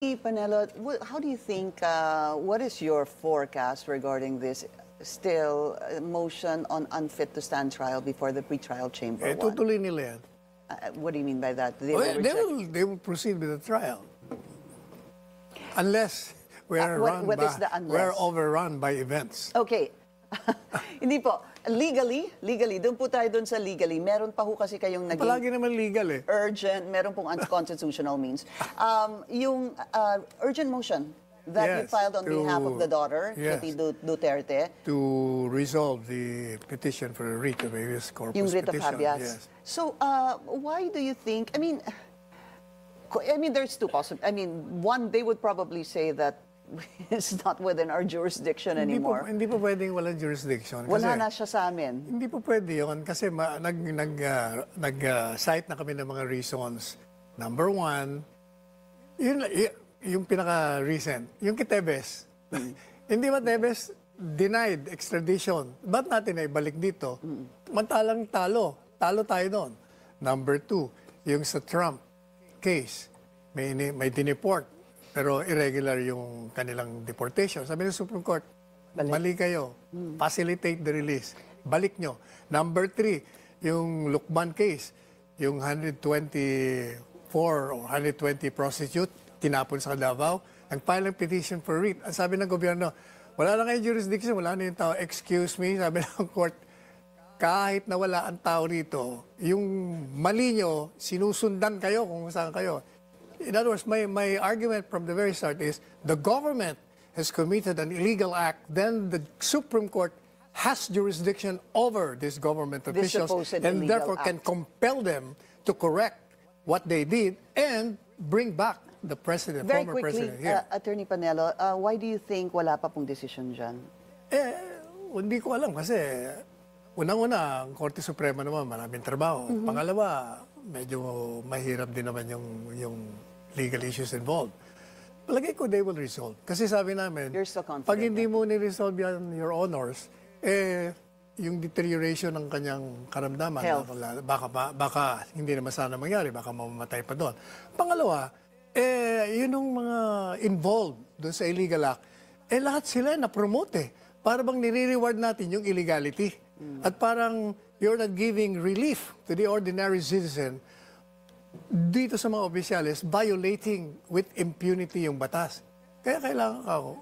Panelo, how do you think, what is your forecast regarding this still motion on unfit to stand trial before the pretrial chamber one? Tutuloy nila yan. What do you mean by that? They will proceed with the trial. Unless we're overrun by events. Okay. Hindi po. Legally, doon po tayo doon sa legally. Meron pa ho kasi kayong naging... Palagi naman legal eh. Urgent, meron pong unconstitutional means. Yung urgent motion that you filed on behalf of the daughter, Kitty Duterte. To resolve the petition for a writ of habeas corpus Yung writ of petition. habeas. Yes. So, why do you think, I mean, there's two possible, one, they would probably say that it's not within our jurisdiction anymore. Hindi po pwedeng walang jurisdiction. Wala na siya sa amin. Hindi po pwede yun kasi nag-cite na kami ng mga reasons. Number one, yung pinaka-recent, yung kay Tevez. Hindi ba Tevez denied extradition? Ba't natin na ibalik dito? Mantalang talo tayo doon. Number two, yung sa Trump case, may dineport. Pero irregular yung kanilang deportation. Sabi ng Supreme Court, mali kayo. Facilitate the release. Balik nyo. Number three, yung Lukban case, yung 124 or 120 prostitute, tinapon sa Davao, nag-file ng petition for writ. Ang sabi ng gobyerno, wala na kayong jurisdiction, wala na yung tao. Excuse me, sabi ng court, kahit na wala ang tao rito, yung mali nyo, sinusundan kayo kung saan kayo. In other words, my argument from the very start is the government has committed an illegal act, then the Supreme Court has jurisdiction over these government officials and therefore can compel them to correct what they did and bring back the president, Very former quickly, president here. Attorney Panelo, why do you think wala pa pong decision dyan? Hindi ko alam kasi unang-una, ang Korte Suprema naman maraming trabaho. Pangalawa, medyo mahirap din naman yung legal issues involved. Palagay ko they will resolve. Kasi sabi namin, pag hindi mo ni-resolve yan, your honors, yung deterioration ng kanyang karamdaman, baka hindi naman sana mangyari, baka mamamatay pa doon. Pangalawa, yun yung mga involved doon sa illegal act, lahat sila na-promote Para bang nire-reward natin yung illegality. At parang you're not giving relief to the ordinary citizen dito sa mga opisyalis, violating with impunity yung batas. Kaya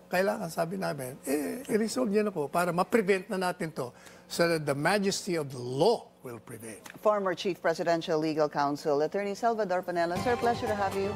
kailangan sabi namin, i-resolve niya na po para ma-prevent na natin to so that the majesty of the law will prevail. Former Chief Presidential Legal Counsel, Attorney Salvador Panelo. Sir, pleasure to have you.